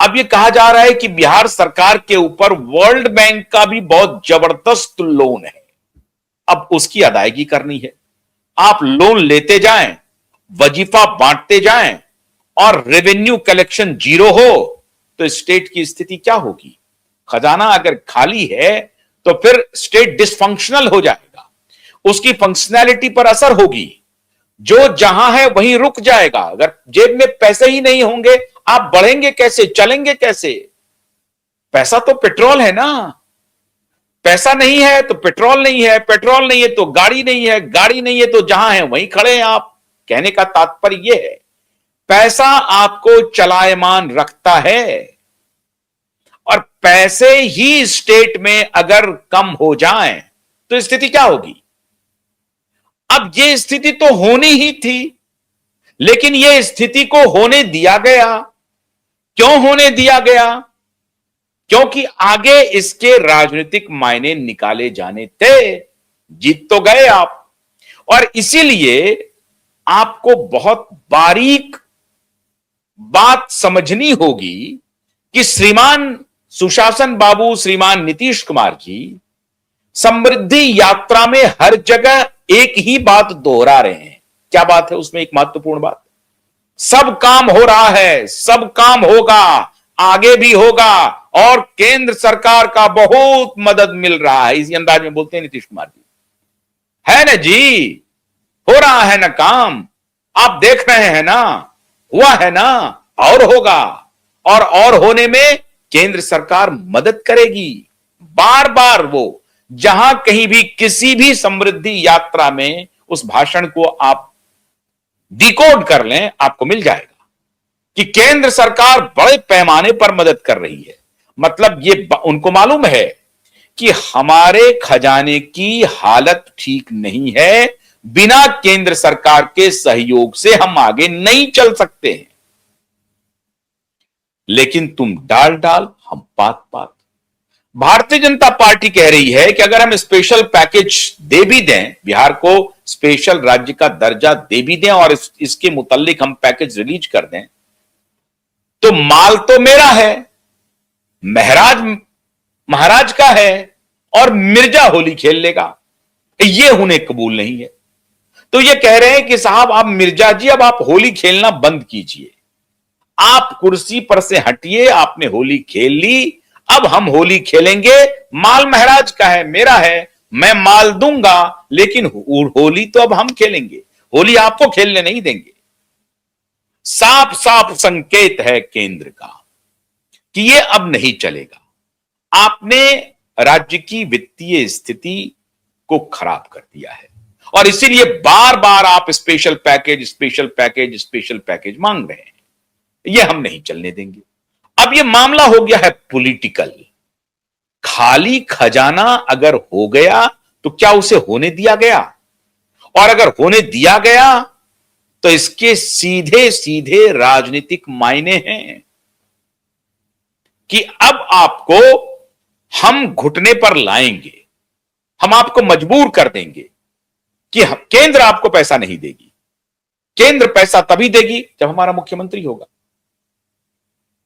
अब ये कहा जा रहा है कि बिहार सरकार के ऊपर वर्ल्ड बैंक का भी बहुत जबरदस्त लोन है, अब उसकी अदायगी करनी है। आप लोन लेते जाएं, वजीफा बांटते जाएं और रेवेन्यू कलेक्शन जीरो हो तो स्टेट की स्थिति क्या होगी? खजाना अगर खाली है तो फिर स्टेट डिसफंक्शनल हो जाएगा, उसकी फंक्शनैलिटी पर असर होगी, जो जहां है वहीं रुक जाएगा। अगर जेब में पैसे ही नहीं होंगे, आप बढ़ेंगे कैसे, चलेंगे कैसे? पैसा तो पेट्रोल है ना, पैसा नहीं है तो पेट्रोल नहीं है, पेट्रोल नहीं है तो गाड़ी नहीं है, गाड़ी नहीं है तो जहां है वहीं खड़े हैं आप। कहने का तात्पर्य यह है, पैसा आपको चलायमान रखता है और पैसे ही स्टेट में अगर कम हो जाएं तो स्थिति क्या होगी? अब यह स्थिति तो होनी ही थी, लेकिन यह स्थिति को होने दिया गया। क्यों होने दिया गया? क्योंकि आगे इसके राजनीतिक मायने निकाले जाने थे। जीत तो गए आप, और इसीलिए आपको बहुत बारीक बात समझनी होगी कि श्रीमान सुशासन बाबू, श्रीमान नीतीश कुमार जी समृद्धि यात्रा में हर जगह एक ही बात दोहरा रहे हैं। क्या बात है उसमें? एक महत्वपूर्ण बात, सब काम हो रहा है, सब काम होगा, आगे भी होगा और केंद्र सरकार का बहुत मदद मिल रहा है, इसी अंदाज में बोलते हैं नीतीश कुमार जी। है ना जी, हो रहा है ना काम, आप देख रहे हैं ना, हुआ है ना, और होगा, और होने में केंद्र सरकार मदद करेगी। बार बार वो जहां कहीं भी किसी भी समृद्धि यात्रा में उस भाषण को आप डिकोड कर लें, आपको मिल जाएगा कि केंद्र सरकार बड़े पैमाने पर मदद कर रही है। मतलब ये उनको मालूम है कि हमारे खजाने की हालत ठीक नहीं है, बिना केंद्र सरकार के सहयोग से हम आगे नहीं चल सकते हैं। लेकिन तुम डाल डाल, हम पात पात। भारतीय जनता पार्टी कह रही है कि अगर हम स्पेशल पैकेज दे भी दें, बिहार को स्पेशल राज्य का दर्जा दे भी दें और इसके मुतालिक हम पैकेज रिलीज कर दें, तो माल तो मेरा है, महाराज का है और मिर्जा होली खेल लेगा। ये उन्हें कबूल नहीं है। तो ये कह रहे हैं कि साहब आप मिर्जा जी, अब आप होली खेलना बंद कीजिए, आप कुर्सी पर से हटिए, आपने होली खेल ली, अब हम होली खेलेंगे, माल महाराज का है, मेरा है, मैं माल दूंगा, लेकिन होली तो अब हम खेलेंगे, होली आपको खेलने नहीं देंगे। साफ साफ संकेत है केंद्र का कि ये अब नहीं चलेगा। आपने राज्य की वित्तीय स्थिति को खराब कर दिया है और इसीलिए बार बार आप special package, special package, special package मांग रहे हैं। ये हम नहीं चलने देंगे। अब ये मामला हो गया है पॉलिटिकल। खाली खजाना अगर हो गया तो क्या उसे होने दिया गया? और अगर होने दिया गया तो इसके सीधे सीधे राजनीतिक मायने हैं कि अब आपको हम घुटने पर लाएंगे, हम आपको मजबूर कर देंगे कि केंद्र आपको पैसा नहीं देगी। केंद्र पैसा तभी देगी जब हमारा मुख्यमंत्री होगा,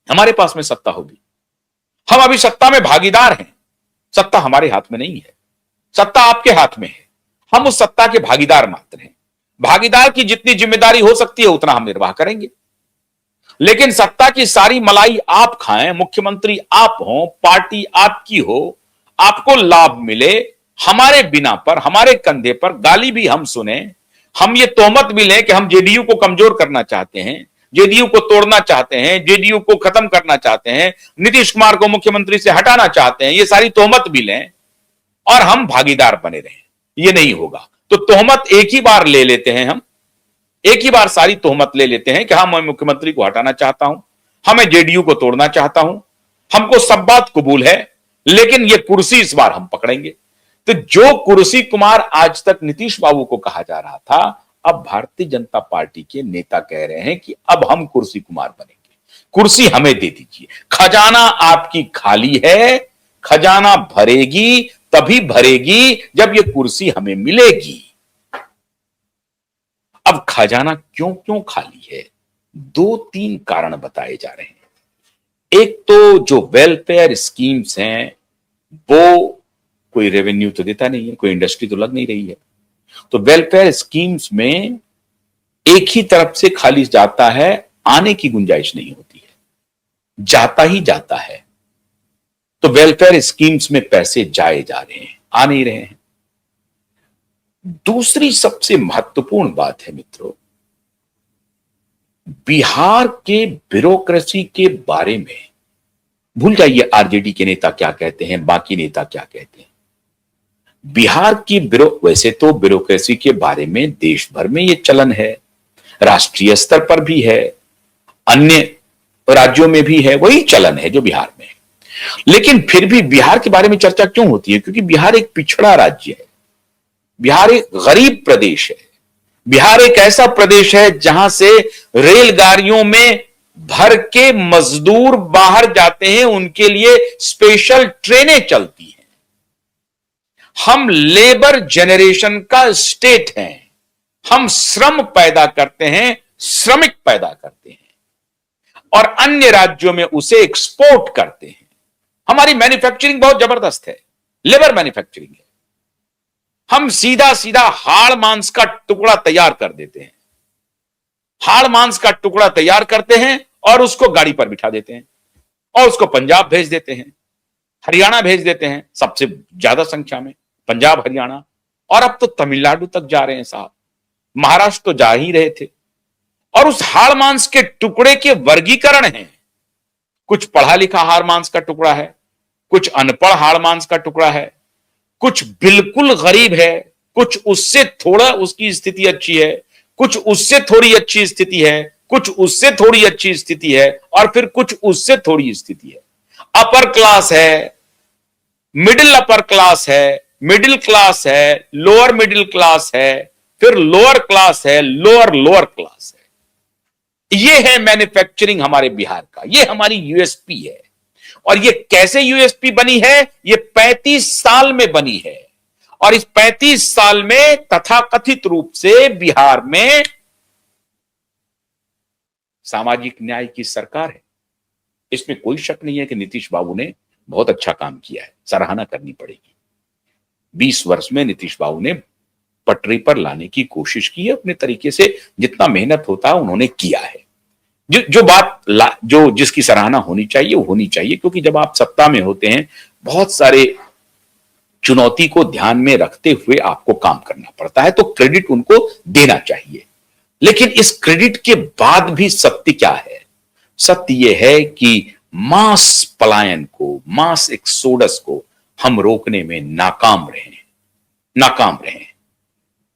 हमारे पास में सत्ता होगी। हम अभी सत्ता में भागीदार हैं, सत्ता हमारे हाथ में नहीं है, सत्ता आपके हाथ में है। हम उस सत्ता के भागीदार मात्र हैं। भागीदार की जितनी जिम्मेदारी हो सकती है उतना हम निर्वाह करेंगे, लेकिन सत्ता की सारी मलाई आप खाएं, मुख्यमंत्री आप हो, पार्टी आपकी हो, आपको लाभ मिले, हमारे बिना पर, हमारे कंधे पर गाली भी हम सुने, हम ये तोहमत भी लें कि हम जेडीयू को कमजोर करना चाहते हैं, जेडीयू को तोड़ना चाहते हैं, जेडीयू को खत्म करना चाहते हैं, नीतीश कुमार को मुख्यमंत्री से हटाना चाहते हैं, ये सारी तोहमत भी लें और हम भागीदार बने रहें, ये नहीं होगा। तो तोहमत एक ही बार ले लेते हैं, हम एक ही बार सारी तोहमत ले लेते हैं कि हाँ, मैं मुख्यमंत्री को हटाना चाहता हूं, हमें जेडीयू को तोड़ना चाहता हूं, हमको सब बात कबूल है, लेकिन ये कुर्सी इस बार हम पकड़ेंगे। तो जो कुर्सी कुमार आज तक नीतीश बाबू को कहा जा रहा था, अब भारतीय जनता पार्टी के नेता कह रहे हैं कि अब हम कुर्सी कुमार बनेंगे, कुर्सी हमें दे दीजिए। खजाना आपकी खाली है, खजाना भरेगी तभी भरेगी जब ये कुर्सी हमें मिलेगी। अब खजाना क्यों क्यों खाली है? दो तीन कारण बताए जा रहे हैं। एक तो जो वेलफेयर स्कीम्स हैं वो कोई रेवेन्यू तो देता नहीं है, कोई इंडस्ट्री तो लग नहीं रही है। तो वेलफेयर स्कीम्स में एक ही तरफ से खाली जाता है, आने की गुंजाइश नहीं होती है, जाता ही जाता है। तो वेलफेयर स्कीम्स में पैसे जाए जा रहे हैं, आ नहीं रहे हैं। दूसरी सबसे महत्वपूर्ण बात है मित्रों, बिहार के ब्यूरोक्रेसी के बारे में भूल जाइए आरजेडी के नेता क्या कहते हैं, बाकी नेता क्या कहते हैं। बिहार की वैसे तो ब्यूरोक्रेसी के बारे में देश भर में यह चलन है, राष्ट्रीय स्तर पर भी है, अन्य राज्यों में भी है, वही चलन है जो बिहार में है। लेकिन फिर भी बिहार के बारे में चर्चा क्यों होती है? क्योंकि बिहार एक पिछड़ा राज्य है, बिहार एक गरीब प्रदेश है, बिहार एक ऐसा प्रदेश है जहां से रेलगाड़ियों में भर के मजदूर बाहर जाते हैं, उनके लिए स्पेशल ट्रेनें चलती हैं। हम लेबर जनरेशन का स्टेट हैं, हम श्रम पैदा करते हैं, श्रमिक पैदा करते हैं और अन्य राज्यों में उसे एक्सपोर्ट करते हैं। हमारी मैन्युफैक्चरिंग बहुत जबरदस्त है, लेबर मैन्युफैक्चरिंग है। हम सीधा सीधा हाड़ मांस का टुकड़ा तैयार कर देते हैं, हाड़ मांस का टुकड़ा तैयार करते हैं और उसको गाड़ी पर बिठा देते हैं और उसको पंजाब भेज देते हैं, हरियाणा भेज देते हैं, सबसे ज्यादा संख्या में पंजाब, हरियाणा, और अब तो तमिलनाडु तक जा रहे हैं साहब, महाराष्ट्र तो जा ही रहे थे। और उस हाड़ मांस के टुकड़े के वर्गीकरण हैं, कुछ पढ़ा लिखा हाड़ मांस का टुकड़ा है, कुछ अनपढ़ हाड़ मांस का टुकड़ा है, कुछ बिल्कुल गरीब है, कुछ उससे थोड़ा उसकी स्थिति अच्छी है, कुछ उससे थोड़ी अच्छी स्थिति है, कुछ उससे थोड़ी अच्छी स्थिति है और फिर कुछ उससे थोड़ी स्थिति है। अपर क्लास है, मिडिल अपर क्लास है, मिडिल क्लास है, लोअर मिडिल क्लास है, फिर लोअर क्लास है, लोअर लोअर क्लास है। यह है मैन्युफैक्चरिंग हमारे बिहार का, यह हमारी यूएसपी है। और ये कैसे यूएसपी बनी है? ये 35 साल में बनी है और इस 35 साल में तथाकथित रूप से बिहार में सामाजिक न्याय की सरकार है। इसमें कोई शक नहीं है कि नीतीश बाबू ने बहुत अच्छा काम किया है, सराहना करनी पड़ेगी। 20 वर्ष में नीतीश बाबू ने पटरी पर लाने की कोशिश की है, अपने तरीके से जितना मेहनत होता है उन्होंने किया है। जो जिसकी सराहना होनी चाहिए वो होनी चाहिए, क्योंकि जब आप सत्ता में होते हैं बहुत सारे चुनौती को ध्यान में रखते हुए आपको काम करना पड़ता है, तो क्रेडिट उनको देना चाहिए। लेकिन इस क्रेडिट के बाद भी सत्य क्या है? सत्य यह है कि मास पलायन को, मास एक्सोडस को हम रोकने में नाकाम रहे हैं।